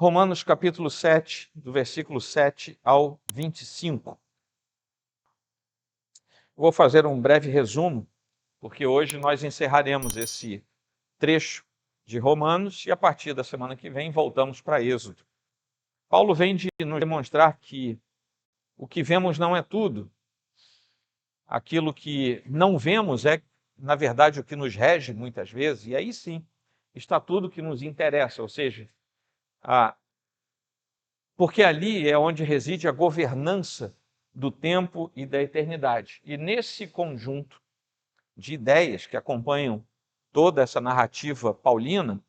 Romanos capítulo 7, do versículo 7 ao 25. Vou fazer um breve resumo, porque hoje nós encerraremos esse trecho de Romanos e a partir da semana que vem voltamos para Êxodo. Paulo vem de nos demonstrar que o que vemos não é tudo. Aquilo que não vemos é, na verdade, o que nos rege muitas vezes, e aí sim está tudo que nos interessa, ou seja, porque ali é onde reside a governança do tempo e da eternidade. E nesse conjunto de ideias que acompanham toda essa narrativa paulina,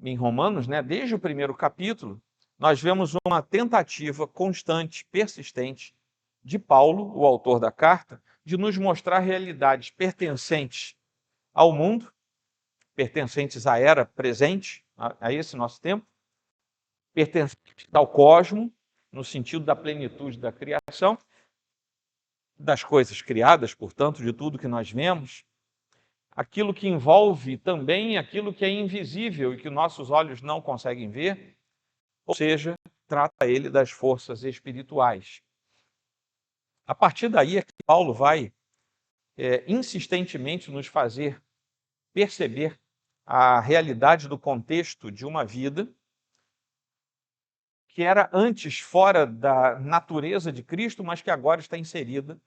em Romanos, desde o primeiro capítulo, nós vemos uma tentativa constante, persistente, de Paulo, o autor da carta, de nos mostrar realidades pertencentes ao mundo, pertencentes à era presente, a esse nosso tempo, pertencentes ao cosmos, no sentido da plenitude da criação, das coisas criadas, portanto, de tudo que nós vemos, aquilo que envolve também aquilo que é invisível e que nossos olhos não conseguem ver, ou seja, trata ele das forças espirituais. A partir daí é que Paulo vai insistentemente nos fazer perceber a realidade do contexto de uma vida que era antes fora da natureza de Cristo, mas que agora está inserida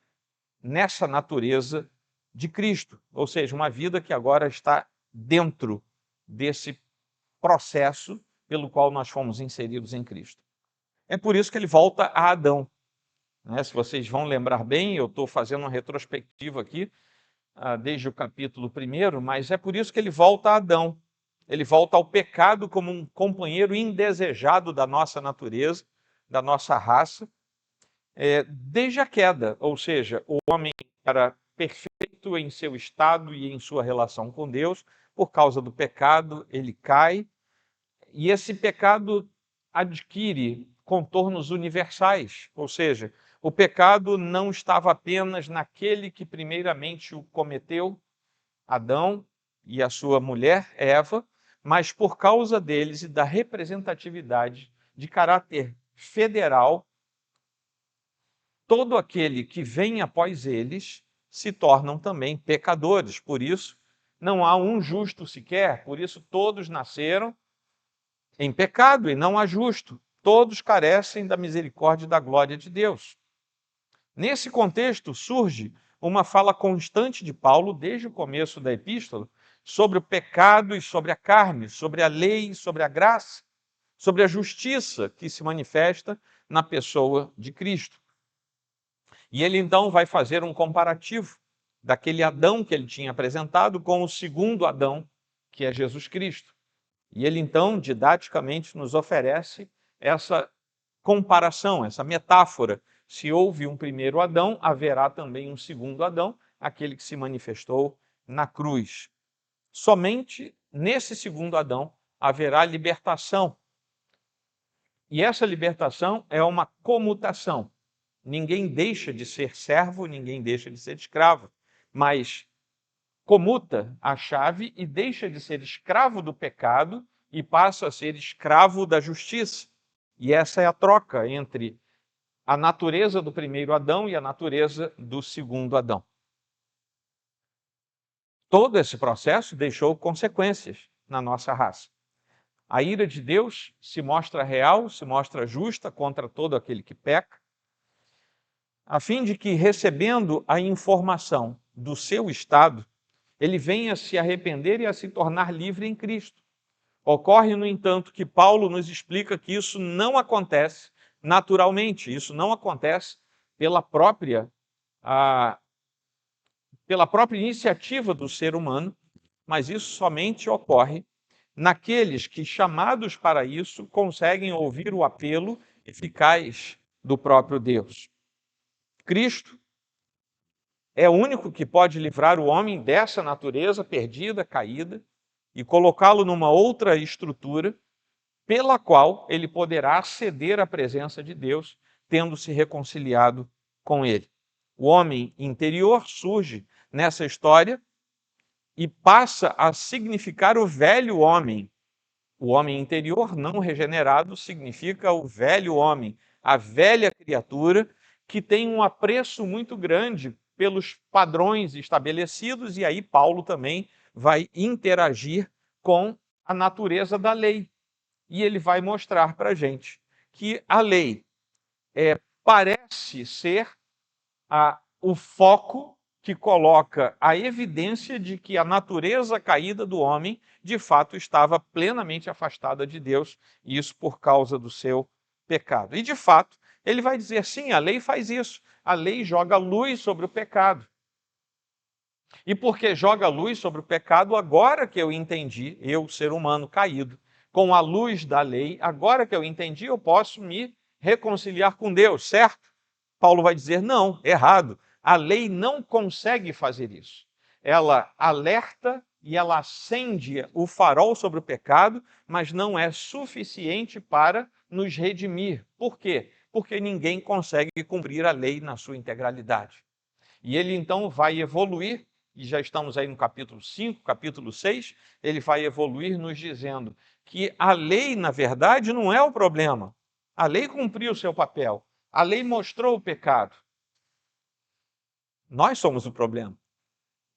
nessa natureza de Cristo. Ou seja, uma vida que agora está dentro desse processo pelo qual nós fomos inseridos em Cristo. É por isso que ele volta a Adão. Se vocês vão lembrar bem, eu estou fazendo uma retrospectiva aqui, desde o capítulo 1, mas é por isso que ele volta a Adão. Ele volta ao pecado como um companheiro indesejado da nossa natureza, da nossa raça, desde a queda. Ou seja, o homem era perfeito em seu estado e em sua relação com Deus. Por causa do pecado, ele cai, e esse pecado adquire contornos universais, ou seja, o pecado não estava apenas naquele que primeiramente o cometeu, Adão e a sua mulher, Eva, mas por causa deles e da representatividade de caráter federal, todo aquele que vem após eles se tornam também pecadores. Por isso, não há um justo sequer, por isso todos nasceram em pecado e não há justo. Todos carecem da misericórdia e da glória de Deus. Nesse contexto surge uma fala constante de Paulo, desde o começo da epístola, sobre o pecado e sobre a carne, sobre a lei e sobre a graça, sobre a justiça que se manifesta na pessoa de Cristo. E ele então vai fazer um comparativo daquele Adão que ele tinha apresentado com o segundo Adão, que é Jesus Cristo. E ele então, didaticamente, nos oferece essa comparação, essa metáfora. Se houve um primeiro Adão, haverá também um segundo Adão, aquele que se manifestou na cruz. Somente nesse segundo Adão haverá libertação. E essa libertação é uma comutação. Ninguém deixa de ser servo, ninguém deixa de ser escravo, mas comuta a chave e deixa de ser escravo do pecado e passa a ser escravo da justiça. E essa é a troca entre a natureza do primeiro Adão e a natureza do segundo Adão. Todo esse processo deixou consequências na nossa raça. A ira de Deus se mostra real, se mostra justa contra todo aquele que peca, a fim de que, recebendo a informação do seu estado, ele venha se arrepender e a se tornar livre em Cristo. Ocorre, no entanto, que Paulo nos explica que isso não acontece naturalmente, isso não acontece pela própria iniciativa do ser humano, mas isso somente ocorre naqueles que, chamados para isso, conseguem ouvir o apelo eficaz do próprio Deus. Cristo é o único que pode livrar o homem dessa natureza perdida, caída, e colocá-lo numa outra estrutura pela qual ele poderá aceder à presença de Deus, tendo se reconciliado com ele. O homem interior surge nessa história e passa a significar o velho homem, O homem interior não regenerado significa o velho homem, a velha criatura que tem um apreço muito grande pelos padrões estabelecidos, e aí Paulo também vai interagir com a natureza da lei. E ele vai mostrar para a gente que a lei parece ser o foco que coloca a evidência de que a natureza caída do homem, de fato, estava plenamente afastada de Deus, e isso por causa do seu pecado. E, de fato, ele vai dizer, sim, a lei faz isso. A lei joga luz sobre o pecado. E porque joga luz sobre o pecado, agora que eu entendi, eu, ser humano caído, com a luz da lei, agora que eu entendi, eu posso me reconciliar com Deus, certo? Paulo vai dizer, não, errado. A lei não consegue fazer isso. Ela alerta e ela acende o farol sobre o pecado, mas não é suficiente para nos redimir. Por quê? Porque ninguém consegue cumprir a lei na sua integralidade. E ele então vai evoluir, e já estamos aí no capítulo 5, capítulo 6, ele vai evoluir nos dizendo que a lei, na verdade, não é o problema. A lei cumpriu o seu papel. A lei mostrou o pecado. Nós somos o problema.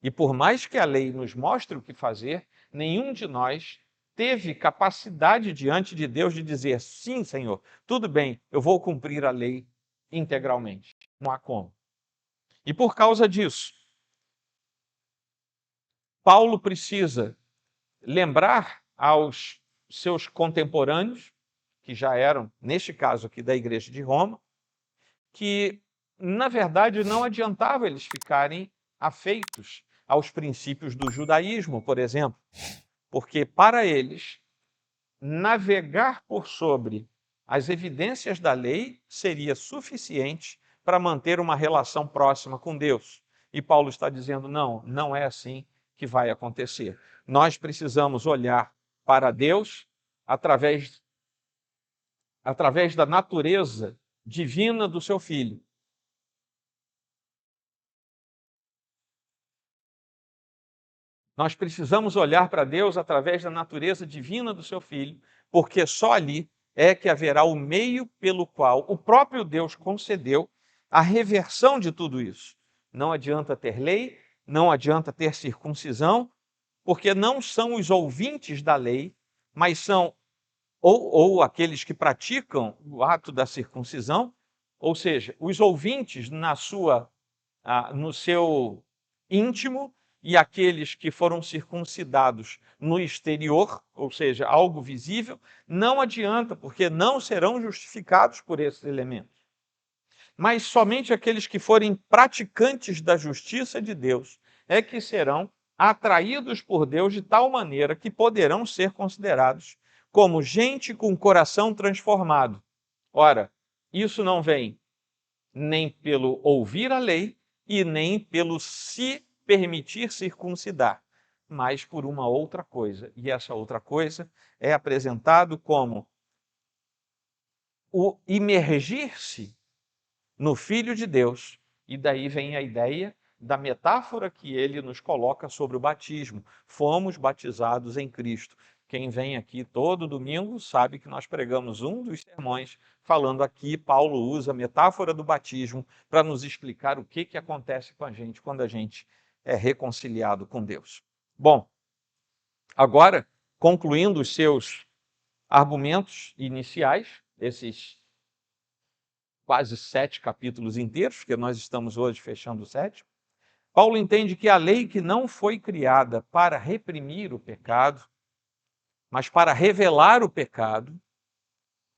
E por mais que a lei nos mostre o que fazer, nenhum de nós teve capacidade diante de Deus de dizer, sim, Senhor, tudo bem, eu vou cumprir a lei integralmente. Não há como. E por causa disso, Paulo precisa lembrar aos seus contemporâneos, que já eram, neste caso aqui, da igreja de Roma, que, na verdade, não adiantava eles ficarem afeitos aos princípios do judaísmo, por exemplo, porque para eles, navegar por sobre as evidências da lei seria suficiente para manter uma relação próxima com Deus. E Paulo está dizendo, não, não é assim que vai acontecer. Nós precisamos olhar para Deus através da natureza divina do seu Filho. Nós precisamos olhar para Deus através da natureza divina do seu Filho, porque só ali é que haverá o meio pelo qual o próprio Deus concedeu a reversão de tudo isso. Não adianta ter lei, não adianta ter circuncisão, porque não são os ouvintes da lei, mas são ou aqueles que praticam o ato da circuncisão, ou seja, os ouvintes no seu íntimo, e aqueles que foram circuncidados no exterior, ou seja, algo visível, não adianta, porque não serão justificados por esses elementos. Mas somente aqueles que forem praticantes da justiça de Deus é que serão atraídos por Deus de tal maneira que poderão ser considerados como gente com coração transformado. Ora, isso não vem nem pelo ouvir a lei e nem pelo se permitir circuncidar, mas por uma outra coisa. E essa outra coisa é apresentado como o imergir-se no Filho de Deus. E daí vem a ideia da metáfora que ele nos coloca sobre o batismo. Fomos batizados em Cristo. Quem vem aqui todo domingo sabe que nós pregamos um dos sermões falando aqui, Paulo usa a metáfora do batismo para nos explicar o que acontece com a gente quando a gente é reconciliado com Deus. Bom, agora, concluindo os seus argumentos iniciais, esses quase 7 capítulos inteiros, porque nós estamos hoje fechando o 7, Paulo entende que a lei que não foi criada para reprimir o pecado, mas para revelar o pecado,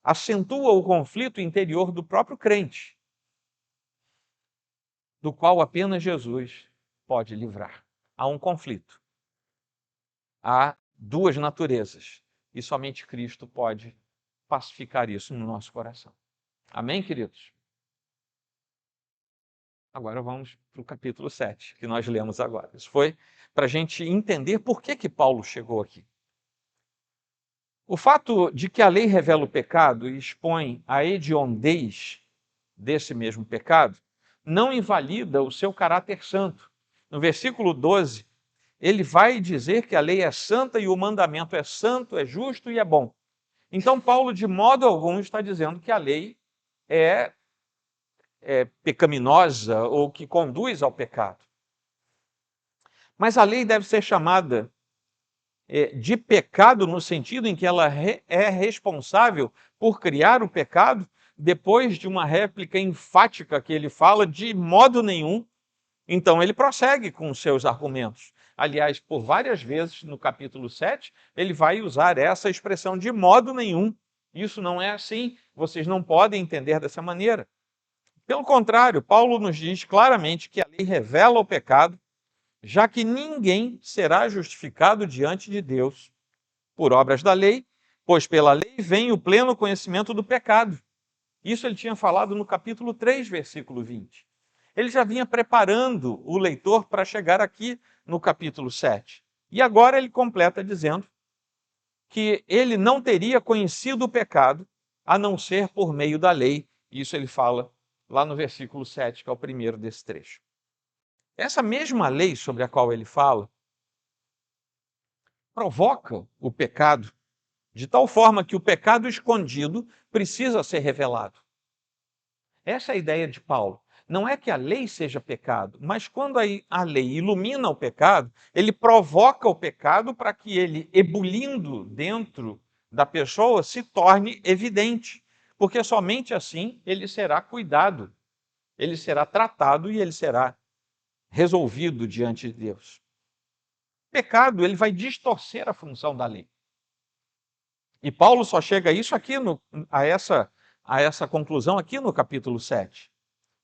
acentua o conflito interior do próprio crente, do qual apenas Jesus pode livrar. Há um conflito. Há duas naturezas, e somente Cristo pode pacificar isso no nosso coração. Amém, queridos? Agora vamos para o capítulo 7, que nós lemos agora. Isso foi para a gente entender por que Paulo chegou aqui. O fato de que a lei revela o pecado e expõe a hediondez desse mesmo pecado não invalida o seu caráter santo. No versículo 12, ele vai dizer que a lei é santa e o mandamento é santo, é justo e é bom. Então, Paulo, de modo algum, está dizendo que a lei é pecaminosa ou que conduz ao pecado. Mas a lei deve ser chamada de pecado no sentido em que ela é responsável por criar o pecado, depois de uma réplica enfática que ele fala de modo nenhum. Então ele prossegue com os seus argumentos. Aliás, por várias vezes no capítulo 7, ele vai usar essa expressão de modo nenhum. Isso não é assim, vocês não podem entender dessa maneira. Pelo contrário, Paulo nos diz claramente que a lei revela o pecado, já que ninguém será justificado diante de Deus por obras da lei, pois pela lei vem o pleno conhecimento do pecado. Isso ele tinha falado no capítulo 3, versículo 20. Ele já vinha preparando o leitor para chegar aqui no capítulo 7. E agora ele completa dizendo que ele não teria conhecido o pecado a não ser por meio da lei. Isso ele fala lá no versículo 7, que é o primeiro desse trecho. Essa mesma lei sobre a qual ele fala provoca o pecado de tal forma que o pecado escondido precisa ser revelado. Essa é a ideia de Paulo. Não é que a lei seja pecado, mas quando a lei ilumina o pecado, ele provoca o pecado para que ele, ebulindo dentro da pessoa, se torne evidente. Porque somente assim ele será cuidado, ele será tratado e ele será resolvido diante de Deus. O pecado, ele vai distorcer a função da lei. E Paulo só chega a isso aqui, a essa conclusão aqui no capítulo 7.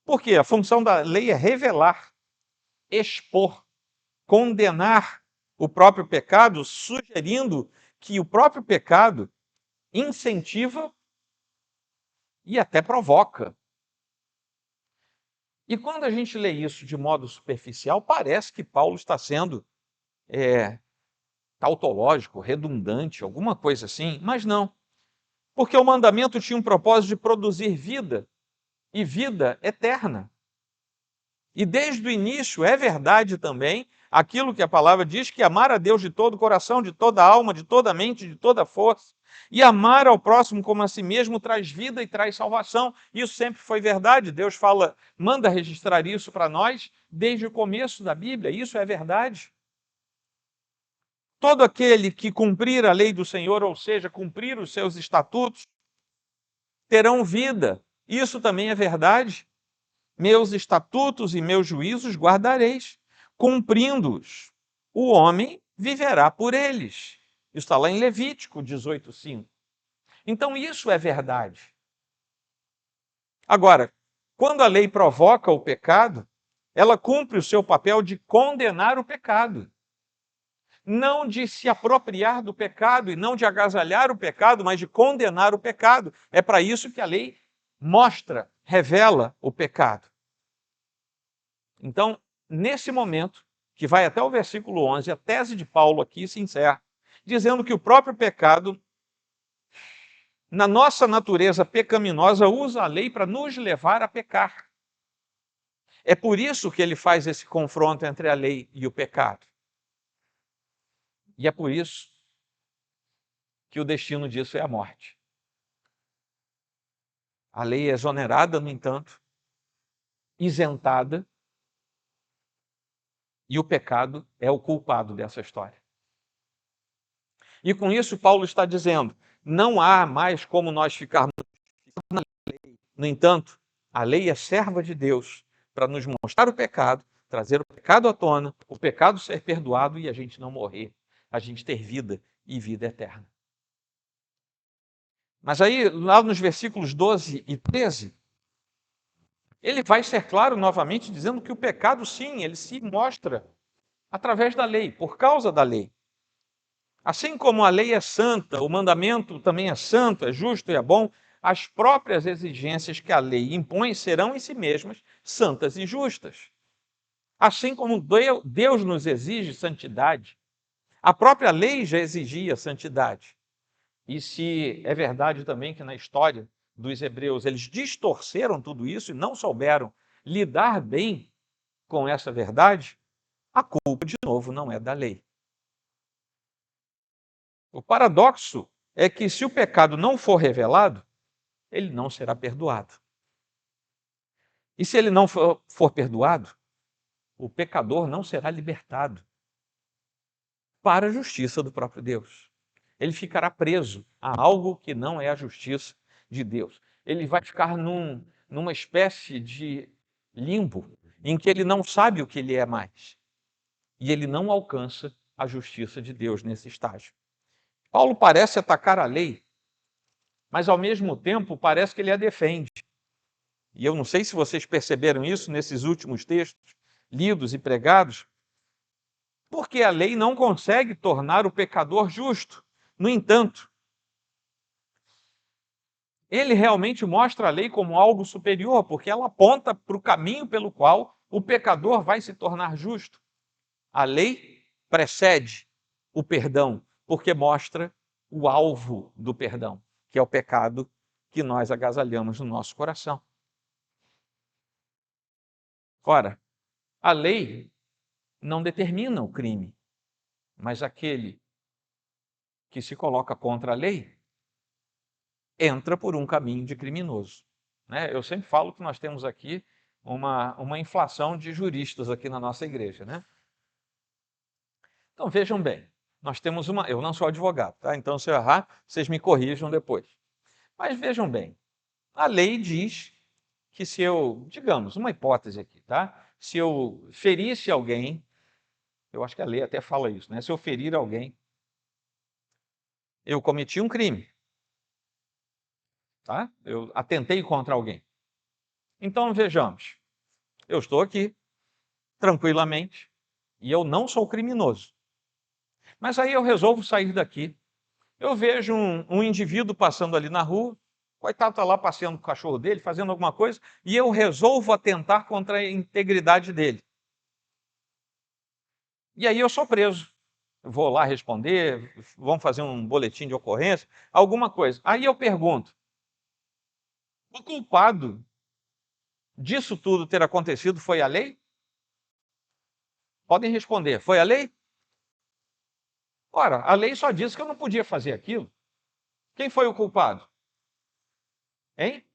Por quê? A função da lei é revelar, expor, condenar o próprio pecado, sugerindo que o próprio pecado incentiva e até provoca. E quando a gente lê isso de modo superficial, parece que Paulo está sendo tautológico, redundante, alguma coisa assim, mas não. Porque o mandamento tinha um propósito de produzir vida, e vida eterna. E desde o início é verdade também aquilo que a palavra diz, que amar a Deus de todo o coração, de toda a alma, de toda a mente, de toda a força, e amar ao próximo como a si mesmo traz vida e traz salvação. Isso sempre foi verdade. Deus fala, manda registrar isso para nós desde o começo da Bíblia. Isso é verdade. Todo aquele que cumprir a lei do Senhor, ou seja, cumprir os seus estatutos, terão vida. Isso também é verdade. Meus estatutos e meus juízos guardareis, cumprindo-os. O homem viverá por eles. Isso está lá em Levítico 18:5. Então isso é verdade. Agora, quando a lei provoca o pecado, ela cumpre o seu papel de condenar o pecado. Não de se apropriar do pecado e não de agasalhar o pecado, mas de condenar o pecado. É para isso que a lei mostra, revela o pecado. Então, nesse momento, que vai até o versículo 11, a tese de Paulo aqui se encerra, dizendo que o próprio pecado, na nossa natureza pecaminosa, usa a lei para nos levar a pecar. É por isso que ele faz esse confronto entre a lei e o pecado. E é por isso que o destino disso é a morte. A lei é exonerada, no entanto, isentada, e o pecado é o culpado dessa história. E com isso Paulo está dizendo, não há mais como nós ficarmos na lei. No entanto, a lei é serva de Deus para nos mostrar o pecado, trazer o pecado à tona, o pecado ser perdoado e a gente não morrer, a gente ter vida e vida eterna. Mas aí, lá nos versículos 12 e 13, ele vai ser claro novamente, dizendo que o pecado, sim, ele se mostra através da lei, por causa da lei. Assim como a lei é santa, o mandamento também é santo, é justo e é bom, as próprias exigências que a lei impõe serão em si mesmas santas e justas. Assim como Deus nos exige santidade, a própria lei já exigia santidade. E se é verdade também que na história dos hebreus eles distorceram tudo isso e não souberam lidar bem com essa verdade, a culpa, de novo, não é da lei. O paradoxo é que se o pecado não for revelado, ele não será perdoado. E se ele não for perdoado, o pecador não será libertado para a justiça do próprio Deus. Ele ficará preso a algo que não é a justiça de Deus. Ele vai ficar numa espécie de limbo em que ele não sabe o que ele é mais. E ele não alcança a justiça de Deus nesse estágio. Paulo parece atacar a lei, mas ao mesmo tempo parece que ele a defende. E eu não sei se vocês perceberam isso nesses últimos textos lidos e pregados, porque a lei não consegue tornar o pecador justo. No entanto, ele realmente mostra a lei como algo superior, porque ela aponta para o caminho pelo qual o pecador vai se tornar justo. A lei precede o perdão, porque mostra o alvo do perdão, que é o pecado que nós agasalhamos no nosso coração. Ora, a lei não determina o crime, mas aquele que se coloca contra a lei entra por um caminho de criminoso. Né? Eu sempre falo que nós temos aqui uma inflação de juristas aqui na nossa igreja. Né? Então vejam bem, nós temos uma... Eu não sou advogado, tá? Então se eu errar, vocês me corrijam depois. Mas vejam bem, a lei diz que se eu, digamos, uma hipótese aqui, tá? Se eu ferisse alguém, eu acho que a lei até fala isso, né? Se eu ferir alguém, eu cometi um crime, tá? Eu atentei contra alguém. Então vejamos, eu estou aqui, tranquilamente, e eu não sou criminoso. Mas aí eu resolvo sair daqui. Eu vejo um indivíduo passando ali na rua, coitado está lá passeando com o cachorro dele, fazendo alguma coisa, e eu resolvo atentar contra a integridade dele. E aí eu sou preso. Vou lá responder, vamos fazer um boletim de ocorrência, alguma coisa. Aí eu pergunto, o culpado disso tudo ter acontecido foi a lei? Podem responder, foi a lei? Ora, a lei só disse que eu não podia fazer aquilo. Quem foi o culpado? Hein?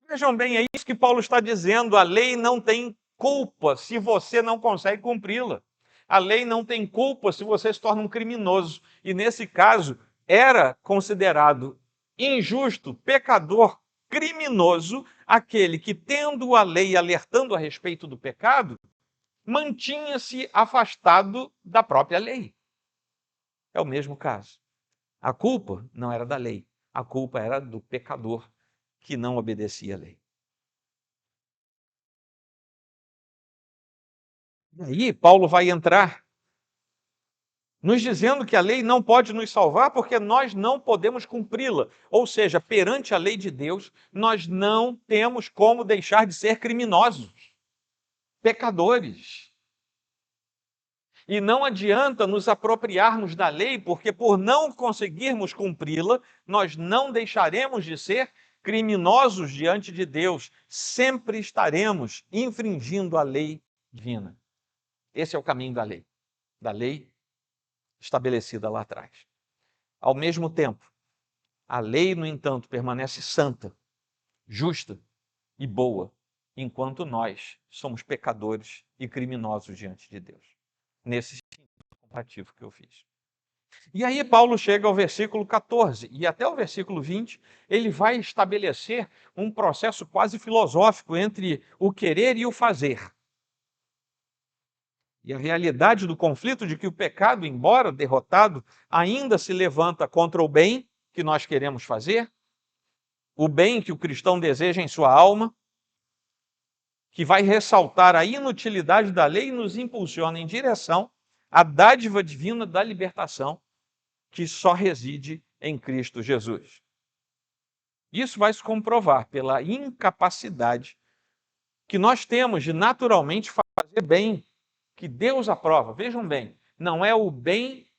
Vejam bem, é isso que Paulo está dizendo. A lei não tem culpa se você não consegue cumpri-la. A lei não tem culpa se você se torna um criminoso. E nesse caso, era considerado injusto, pecador, criminoso, aquele que, tendo a lei alertando a respeito do pecado, mantinha-se afastado da própria lei. É o mesmo caso. A culpa não era da lei, a culpa era do pecador que não obedecia à lei. E aí Paulo vai entrar nos dizendo que a lei não pode nos salvar porque nós não podemos cumpri-la. Ou seja, perante a lei de Deus, nós não temos como deixar de ser criminosos, pecadores. E não adianta nos apropriarmos da lei, porque por não conseguirmos cumpri-la, nós não deixaremos de ser criminosos diante de Deus. Sempre estaremos infringindo a lei divina. Esse é o caminho da lei estabelecida lá atrás. Ao mesmo tempo, a lei, no entanto, permanece santa, justa e boa, enquanto nós somos pecadores e criminosos diante de Deus. Nesse sentido comparativo que eu fiz. E aí Paulo chega ao versículo 14 e até o versículo 20, ele vai estabelecer um processo quase filosófico entre o querer e o fazer. E a realidade do conflito de que o pecado, embora derrotado, ainda se levanta contra o bem que nós queremos fazer, o bem que o cristão deseja em sua alma, que vai ressaltar a inutilidade da lei e nos impulsiona em direção à dádiva divina da libertação, que só reside em Cristo Jesus. Isso vai se comprovar pela incapacidade que nós temos de naturalmente fazer bem, que Deus aprova. Vejam bem, não é o bem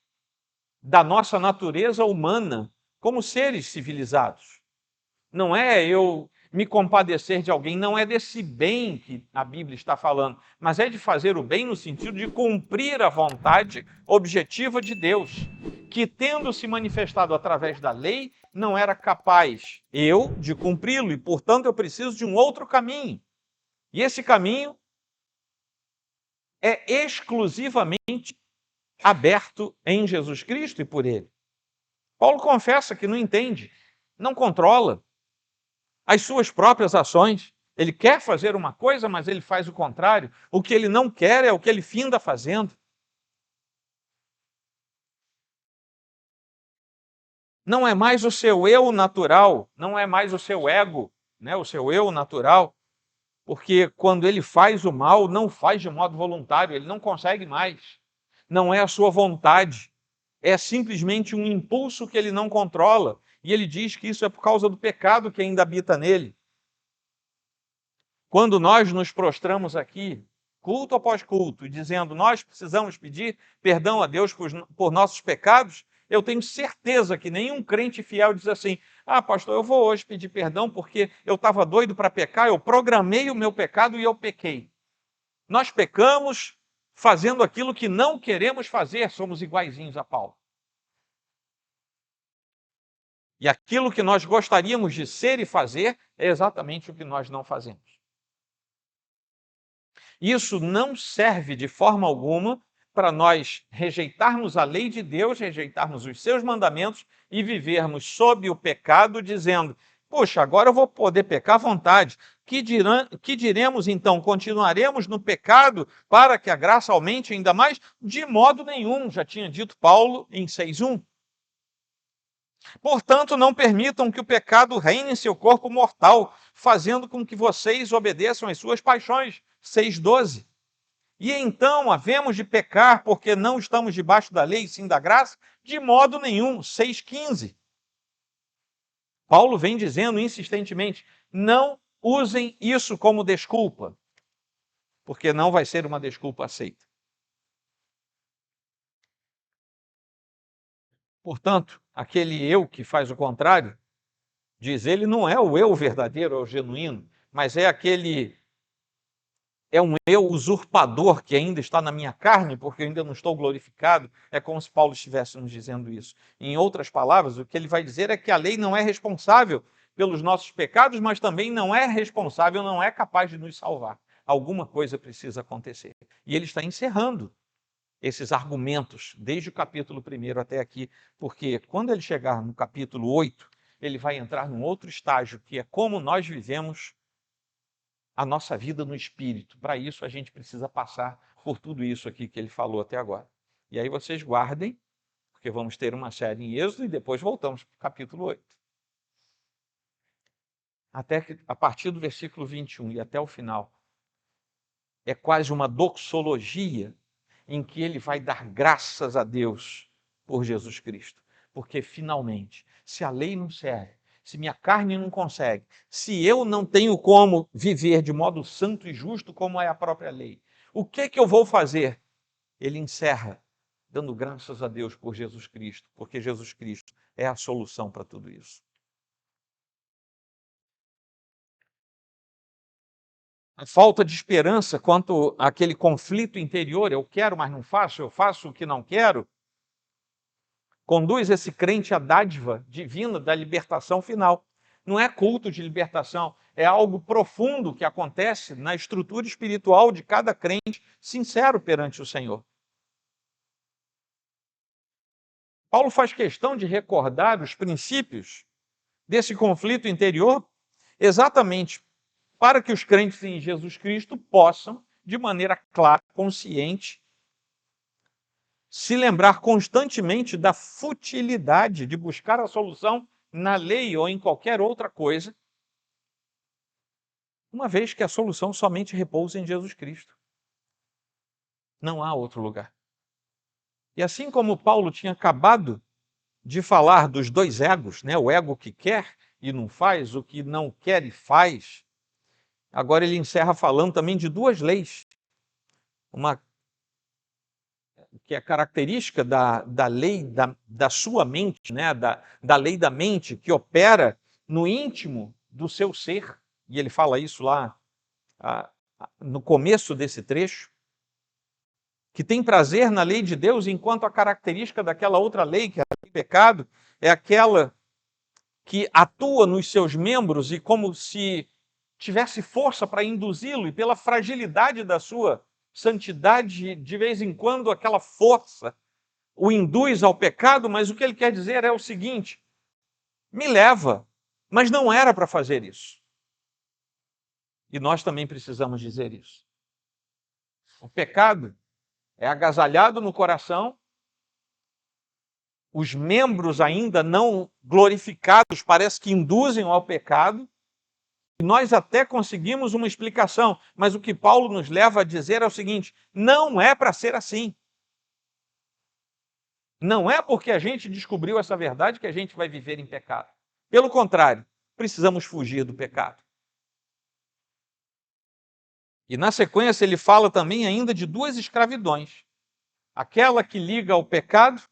da nossa natureza humana como seres civilizados. Não é eu me compadecer de alguém. Não é desse bem que a Bíblia está falando, mas é de fazer o bem no sentido de cumprir a vontade objetiva de Deus, que, tendo se manifestado através da lei, não era capaz de cumpri-lo, e, portanto, eu preciso de um outro caminho. E esse caminho é exclusivamente aberto em Jesus Cristo e por Ele. Paulo confessa que não entende, não controla as suas próprias ações. Ele quer fazer uma coisa, mas ele faz o contrário. O que ele não quer é o que ele finda fazendo. Não é mais o seu eu natural, não é mais o seu ego, né? O seu eu natural, porque quando ele faz o mal, não faz de modo voluntário, ele não consegue mais. Não é a sua vontade, é simplesmente um impulso que ele não controla. E ele diz que isso é por causa do pecado que ainda habita nele. Quando nós nos prostramos aqui, culto após culto, dizendo nós precisamos pedir perdão a Deus por nossos pecados, eu tenho certeza que nenhum crente fiel diz assim: ah, pastor, eu vou hoje pedir perdão porque eu estava doido para pecar, eu programei o meu pecado e eu pequei. Nós pecamos fazendo aquilo que não queremos fazer, somos iguaizinhos a Paulo. E aquilo que nós gostaríamos de ser e fazer é exatamente o que nós não fazemos. Isso não serve de forma alguma para nós rejeitarmos a lei de Deus, rejeitarmos os seus mandamentos e vivermos sob o pecado, dizendo: puxa, agora eu vou poder pecar à vontade. Que diremos então? Continuaremos no pecado para que a graça aumente ainda mais? De modo nenhum, já tinha dito Paulo em 6:1. Portanto, não permitam que o pecado reine em seu corpo mortal, fazendo com que vocês obedeçam às suas paixões. 6:12. E então havemos de pecar porque não estamos debaixo da lei, sim da graça? De modo nenhum. 6:15. Paulo vem dizendo insistentemente: não usem isso como desculpa, porque não vai ser uma desculpa aceita. Portanto, aquele eu que faz o contrário, diz ele, não é o eu verdadeiro, é o genuíno, mas é um eu usurpador que ainda está na minha carne, porque eu ainda não estou glorificado. É como se Paulo estivesse nos dizendo isso. Em outras palavras, o que ele vai dizer é que a lei não é responsável pelos nossos pecados, mas também não é responsável, não é capaz de nos salvar. Alguma coisa precisa acontecer. E ele está encerrando esses argumentos, desde o capítulo 1 até aqui, porque quando ele chegar no capítulo 8, ele vai entrar num outro estágio, que é como nós vivemos a nossa vida no Espírito. Para isso, a gente precisa passar por tudo isso aqui que ele falou até agora. E aí vocês guardem, porque vamos ter uma série em Êxodo e depois voltamos para o capítulo 8. Até que, a partir do versículo 21 e até o final, é quase uma doxologia em que ele vai dar graças a Deus por Jesus Cristo. Porque, finalmente, se a lei não serve, se minha carne não consegue, se eu não tenho como viver de modo santo e justo como é a própria lei, o que eu vou fazer? Ele encerra dando graças a Deus por Jesus Cristo, porque Jesus Cristo é a solução para tudo isso. A falta de esperança quanto àquele conflito interior, eu quero, mas não faço, eu faço o que não quero, conduz esse crente à dádiva divina da libertação final. Não é culto de libertação, é algo profundo que acontece na estrutura espiritual de cada crente sincero perante o Senhor. Paulo faz questão de recordar os princípios desse conflito interior exatamente para que os crentes em Jesus Cristo possam, de maneira clara, consciente, se lembrar constantemente da futilidade de buscar a solução na lei ou em qualquer outra coisa, uma vez que a solução somente repousa em Jesus Cristo. Não há outro lugar. E assim como Paulo tinha acabado de falar dos dois egos, né? O ego que quer e não faz, o que não quer e faz, agora ele encerra falando também de duas leis. Uma que é característica da lei da sua mente, né? da lei da mente, que opera no íntimo do seu ser, e ele fala isso lá no começo desse trecho, que tem prazer na lei de Deus, enquanto a característica daquela outra lei, que é a lei do pecado, é aquela que atua nos seus membros e como se tivesse força para induzi-lo, e pela fragilidade da sua santidade, de vez em quando aquela força o induz ao pecado, mas o que ele quer dizer é o seguinte: me leva, mas não era para fazer isso. E nós também precisamos dizer isso. O pecado é agasalhado no coração, os membros ainda não glorificados parece que induzem ao pecado, e nós até conseguimos uma explicação, mas o que Paulo nos leva a dizer é o seguinte: não é para ser assim. Não é porque a gente descobriu essa verdade que a gente vai viver em pecado. Pelo contrário, precisamos fugir do pecado. E na sequência ele fala também ainda de duas escravidões. Aquela que liga ao pecado,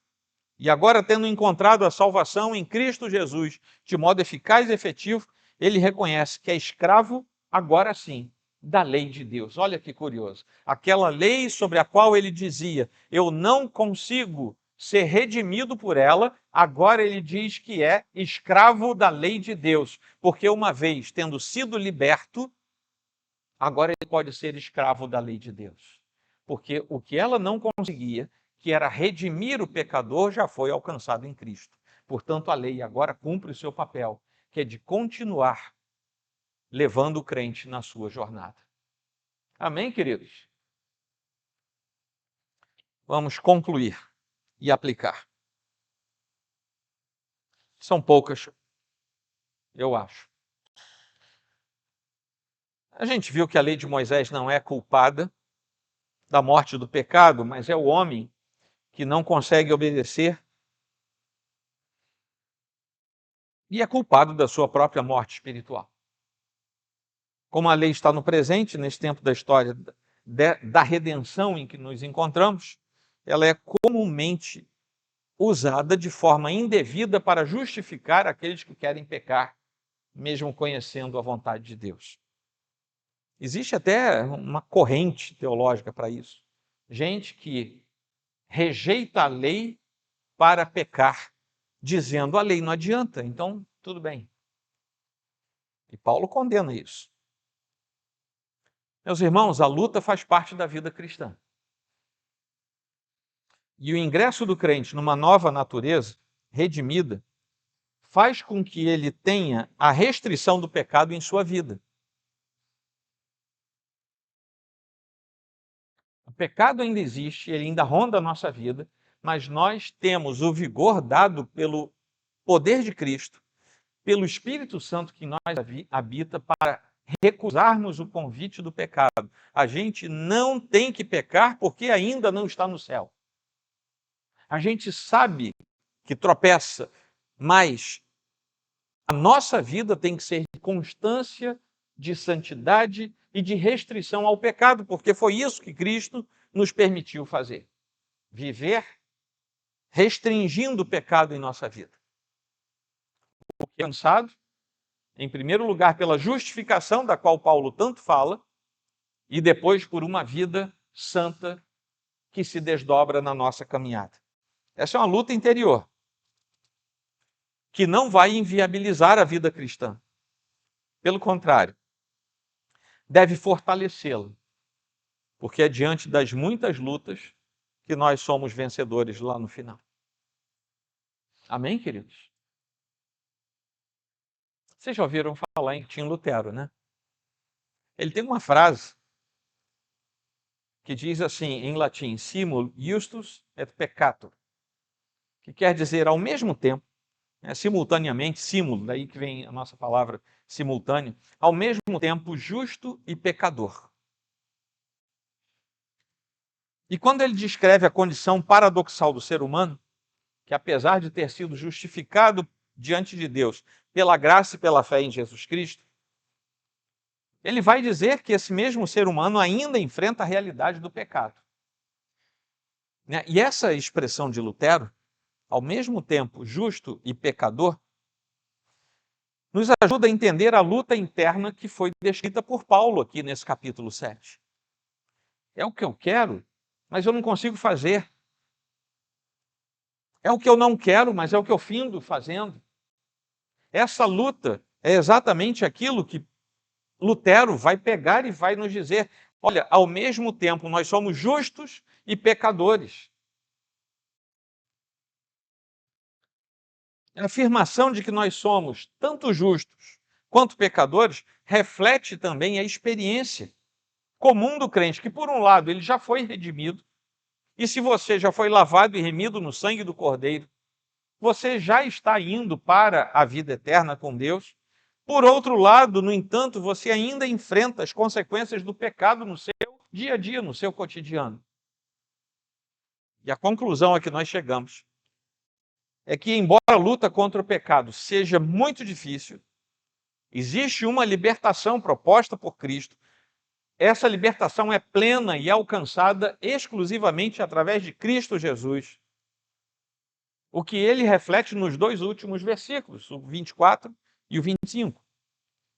e agora tendo encontrado a salvação em Cristo Jesus de modo eficaz e efetivo, ele reconhece que é escravo, agora sim, da lei de Deus. Olha que curioso. Aquela lei sobre a qual ele dizia: eu não consigo ser redimido por ela, agora ele diz que é escravo da lei de Deus, porque uma vez tendo sido liberto, agora ele pode ser escravo da lei de Deus. Porque o que ela não conseguia, que era redimir o pecador, já foi alcançado em Cristo. Portanto, a lei agora cumpre o seu papel, que é de continuar levando o crente na sua jornada. Amém, queridos? Vamos concluir e aplicar. São poucas, eu acho. A gente viu que a lei de Moisés não é culpada da morte do pecado, mas é o homem que não consegue obedecer e é culpado da sua própria morte espiritual. Como a lei está no presente, nesse tempo da história da redenção em que nos encontramos, ela é comumente usada de forma indevida para justificar aqueles que querem pecar, mesmo conhecendo a vontade de Deus. Existe até uma corrente teológica para isso. Gente que rejeita a lei para pecar, dizendo: a lei não adianta, então tudo bem. E Paulo condena isso. Meus irmãos, a luta faz parte da vida cristã. E o ingresso do crente numa nova natureza, redimida, faz com que ele tenha a restrição do pecado em sua vida. O pecado ainda existe, ele ainda ronda a nossa vida, mas nós temos o vigor dado pelo poder de Cristo, pelo Espírito Santo que nós habita, para recusarmos o convite do pecado. A gente não tem que pecar porque ainda não está no céu. A gente sabe que tropeça, mas a nossa vida tem que ser de constância, de santidade e de restrição ao pecado, porque foi isso que Cristo nos permitiu fazer. Viver restringindo o pecado em nossa vida. Cansado, em primeiro lugar, pela justificação da qual Paulo tanto fala, e depois por uma vida santa que se desdobra na nossa caminhada. Essa é uma luta interior, que não vai inviabilizar a vida cristã. Pelo contrário, deve fortalecê-la, porque é diante das muitas lutas que nós somos vencedores lá no final. Amém, queridos? Vocês já ouviram falar em Tim Lutero, né? Ele tem uma frase que diz assim, em latim: simul justus et peccator, que quer dizer ao mesmo tempo, simultaneamente, símulo, daí que vem a nossa palavra simultâneo, ao mesmo tempo justo e pecador. E quando ele descreve a condição paradoxal do ser humano, que apesar de ter sido justificado diante de Deus pela graça e pela fé em Jesus Cristo, ele vai dizer que esse mesmo ser humano ainda enfrenta a realidade do pecado. E essa expressão de Lutero, ao mesmo tempo justo e pecador, nos ajuda a entender a luta interna que foi descrita por Paulo aqui nesse capítulo 7. É o que eu quero, mas eu não consigo fazer. É o que eu não quero, mas é o que eu findo fazendo. Essa luta é exatamente aquilo que Lutero vai pegar e vai nos dizer: olha, ao mesmo tempo nós somos justos e pecadores. A afirmação de que nós somos tanto justos quanto pecadores reflete também a experiência comum do crente, que por um lado ele já foi redimido, e se você já foi lavado e remido no sangue do Cordeiro, você já está indo para a vida eterna com Deus. Por outro lado, no entanto, você ainda enfrenta as consequências do pecado no seu dia a dia, no seu cotidiano. E a conclusão a que nós chegamos é que, embora a luta contra o pecado seja muito difícil, existe uma libertação proposta por Cristo. Essa libertação é plena e alcançada exclusivamente através de Cristo Jesus. O que ele reflete nos dois últimos versículos, o 24 e o 25.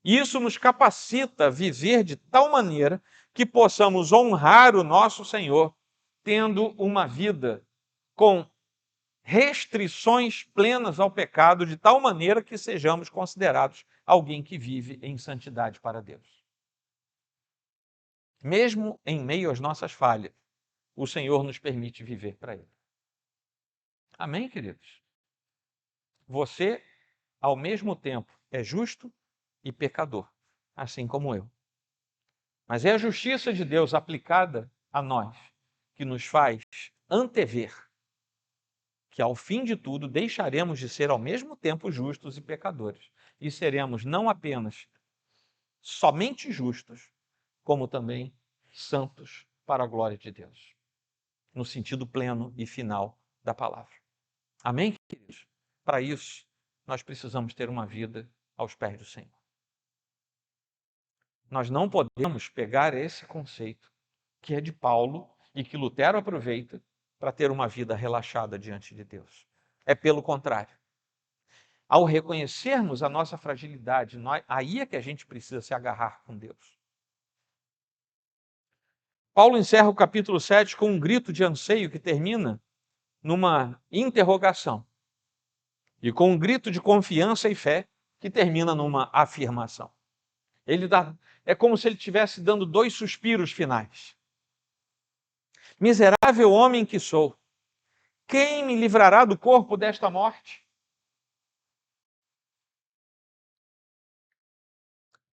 Isso nos capacita a viver de tal maneira que possamos honrar o nosso Senhor, tendo uma vida com restrições plenas ao pecado, de tal maneira que sejamos considerados alguém que vive em santidade para Deus. Mesmo em meio às nossas falhas, o Senhor nos permite viver para Ele. Amém, queridos? Você, ao mesmo tempo, é justo e pecador, assim como eu. Mas é a justiça de Deus aplicada a nós que nos faz antever que, ao fim de tudo, deixaremos de ser ao mesmo tempo justos e pecadores. E seremos não apenas somente justos, como também santos para a glória de Deus, no sentido pleno e final da palavra. Amém, queridos? Para isso, nós precisamos ter uma vida aos pés do Senhor. Nós não podemos pegar esse conceito que é de Paulo e que Lutero aproveita para ter uma vida relaxada diante de Deus. É pelo contrário. Ao reconhecermos a nossa fragilidade, aí é que a gente precisa se agarrar com Deus. Paulo encerra o capítulo 7 com um grito de anseio que termina numa interrogação. E com um grito de confiança e fé que termina numa afirmação. É como se ele estivesse dando dois suspiros finais. Miserável homem que sou, quem me livrará do corpo desta morte?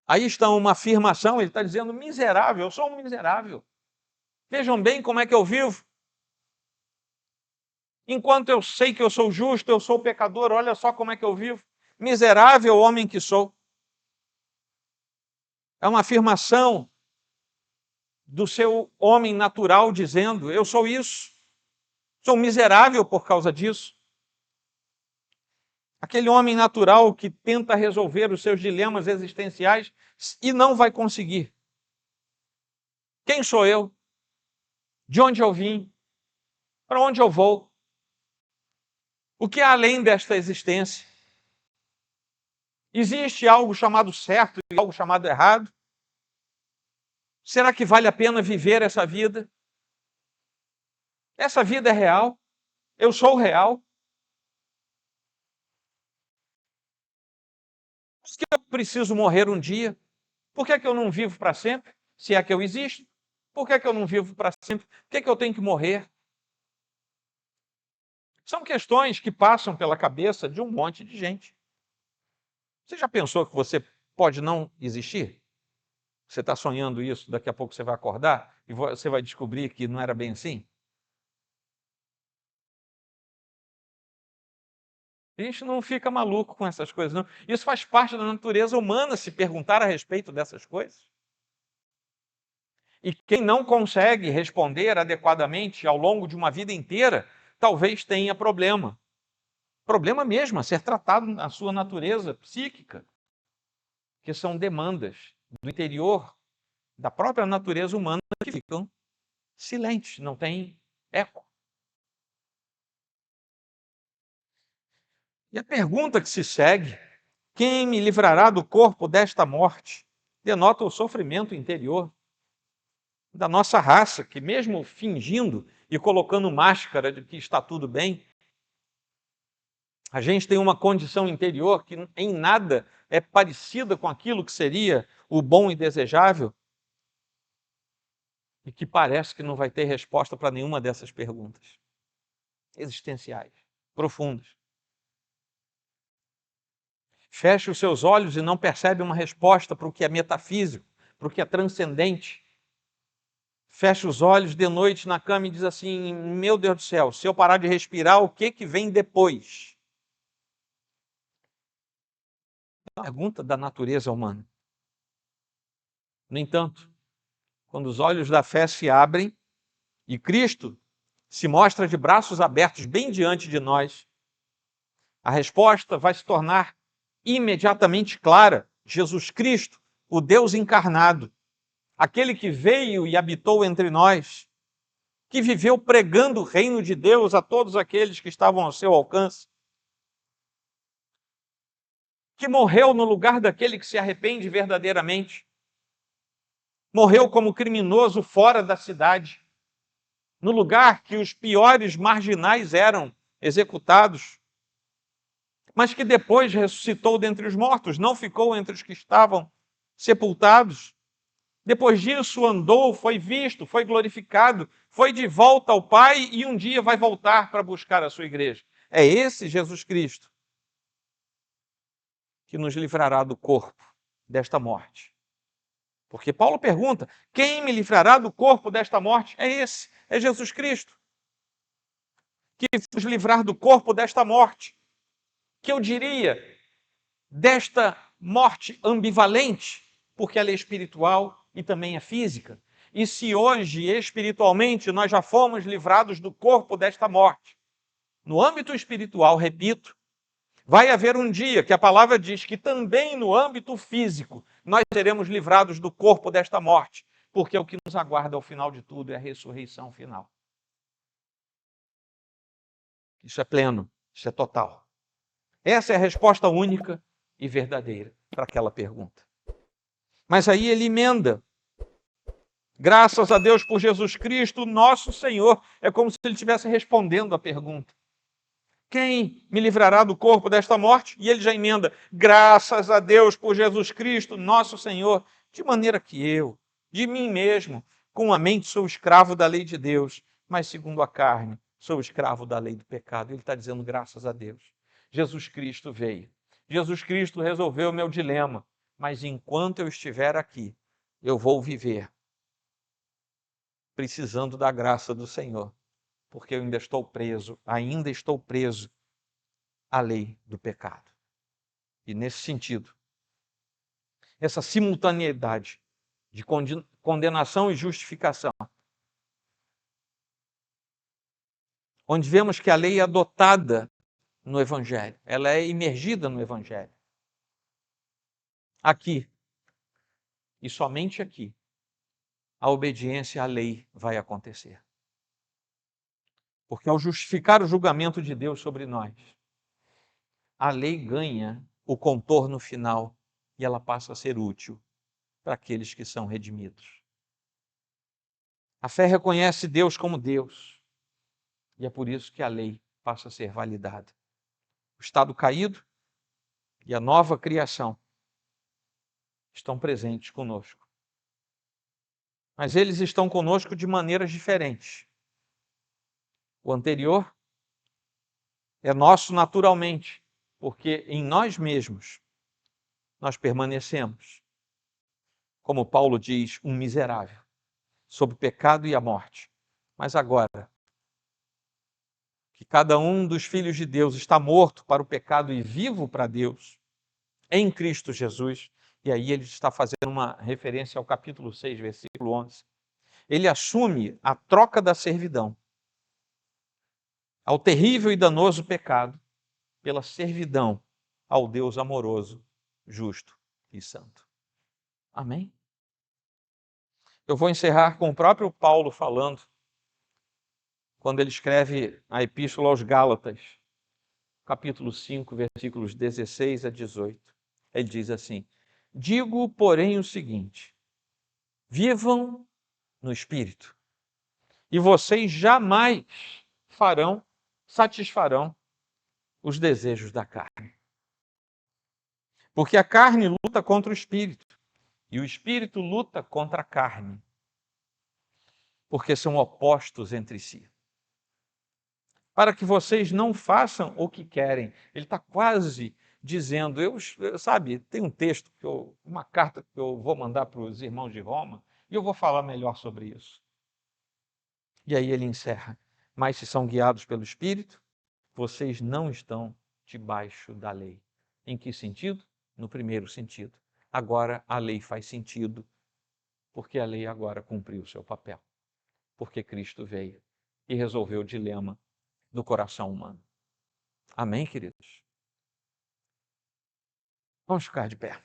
Aí está uma afirmação, ele está dizendo: miserável, eu sou um miserável. Vejam bem como é que eu vivo. Enquanto eu sei que eu sou justo, eu sou pecador, olha só como é que eu vivo. Miserável homem que sou. É uma afirmação do seu homem natural dizendo: eu sou isso. Sou miserável por causa disso. Aquele homem natural que tenta resolver os seus dilemas existenciais e não vai conseguir. Quem sou eu? De onde eu vim? Para onde eu vou? O que há além desta existência? Existe algo chamado certo e algo chamado errado? Será que vale a pena viver essa vida? Essa vida é real? Eu sou real? Por que eu preciso morrer um dia? Por que eu não vivo para sempre? Se é que eu existo? Por que eu não vivo para sempre? Por que eu tenho que morrer? São questões que passam pela cabeça de um monte de gente. Você já pensou que você pode não existir? Você está sonhando isso, daqui a pouco você vai acordar e você vai descobrir que não era bem assim? A gente não fica maluco com essas coisas, não. Isso faz parte da natureza humana, se perguntar a respeito dessas coisas. E quem não consegue responder adequadamente ao longo de uma vida inteira, talvez tenha problema. Problema mesmo a ser tratado na sua natureza psíquica, que são demandas do interior da própria natureza humana que ficam silentes, não tem eco. E a pergunta que se segue, Quem me livrará do corpo desta morte? Denota o sofrimento interior da nossa raça, que mesmo fingindo e colocando máscara de que está tudo bem, a gente tem uma condição interior que em nada é parecida com aquilo que seria o bom e desejável, e que parece que não vai ter resposta para nenhuma dessas perguntas existenciais, profundas. Feche os seus olhos e não percebe uma resposta para o que é metafísico, para o que é transcendente. Fecha os olhos de noite na cama e diz assim: meu Deus do céu, se eu parar de respirar, o que vem depois? É uma pergunta da natureza humana. No entanto, quando os olhos da fé se abrem e Cristo se mostra de braços abertos bem diante de nós, a resposta vai se tornar imediatamente clara. Jesus Cristo, o Deus encarnado, aquele que veio e habitou entre nós, que viveu pregando o reino de Deus a todos aqueles que estavam ao seu alcance, que morreu no lugar daquele que se arrepende verdadeiramente, morreu como criminoso fora da cidade, no lugar que os piores marginais eram executados, mas que depois ressuscitou dentre os mortos, não ficou entre os que estavam sepultados. Depois disso andou, foi visto, foi glorificado, foi de volta ao Pai e um dia vai voltar para buscar a sua igreja. É esse Jesus Cristo que nos livrará do corpo desta morte. Porque Paulo pergunta: quem me livrará do corpo desta morte? É esse, é Jesus Cristo, que nos livrar do corpo desta morte, que eu diria, desta morte ambivalente, porque ela é espiritual e também é física. E se hoje, espiritualmente, nós já fomos livrados do corpo desta morte, no âmbito espiritual, repito, vai haver um dia que a palavra diz que também no âmbito físico nós seremos livrados do corpo desta morte, porque o que nos aguarda ao final de tudo é a ressurreição final. Isso é pleno, isso é total. Essa é a resposta única e verdadeira para aquela pergunta. Mas aí ele emenda: graças a Deus por Jesus Cristo, nosso Senhor. É como se ele estivesse respondendo à pergunta: quem me livrará do corpo desta morte? E ele já emenda: graças a Deus por Jesus Cristo, nosso Senhor. De maneira que eu, de mim mesmo, com a mente sou escravo da lei de Deus, mas segundo a carne, sou escravo da lei do pecado. Ele está dizendo graças a Deus. Jesus Cristo veio. Jesus Cristo resolveu o meu dilema. Mas enquanto eu estiver aqui, eu vou viver precisando da graça do Senhor, porque eu ainda estou preso à lei do pecado. E nesse sentido, essa simultaneidade de condenação e justificação, onde vemos que a lei é adotada no Evangelho, ela é imergida no Evangelho. Aqui, e somente aqui, a obediência à lei vai acontecer. Porque ao justificar o julgamento de Deus sobre nós, a lei ganha o contorno final e ela passa a ser útil para aqueles que são redimidos. A fé reconhece Deus como Deus e é por isso que a lei passa a ser validada. O estado caído e a nova criação estão presentes conosco. Mas eles estão conosco de maneiras diferentes. O anterior é nosso naturalmente, porque em nós mesmos nós permanecemos, como Paulo diz, um miserável, sob o pecado e a morte. Mas agora, que cada um dos filhos de Deus está morto para o pecado e vivo para Deus, em Cristo Jesus, e aí ele está fazendo uma referência ao capítulo 6, versículo 11. Ele assume a troca da servidão ao terrível e danoso pecado pela servidão ao Deus amoroso, justo e santo. Amém? Eu vou encerrar com o próprio Paulo falando, quando ele escreve a Epístola aos Gálatas, capítulo 5, versículos 16 a 18. Ele diz assim: digo, porém, o seguinte: vivam no Espírito, e vocês jamais satisfarão os desejos da carne. Porque a carne luta contra o Espírito, e o Espírito luta contra a carne, porque são opostos entre si. Para que vocês não façam o que querem. Ele está quase dizendo, sabe, tem um texto, uma carta que eu vou mandar para os irmãos de Roma, e eu vou falar melhor sobre isso. E aí ele encerra: mas se são guiados pelo Espírito, vocês não estão debaixo da lei. Em que sentido? No primeiro sentido. Agora a lei faz sentido, porque a lei agora cumpriu o seu papel. Porque Cristo veio e resolveu o dilema do coração humano. Amém, queridos? Vamos ficar de pé.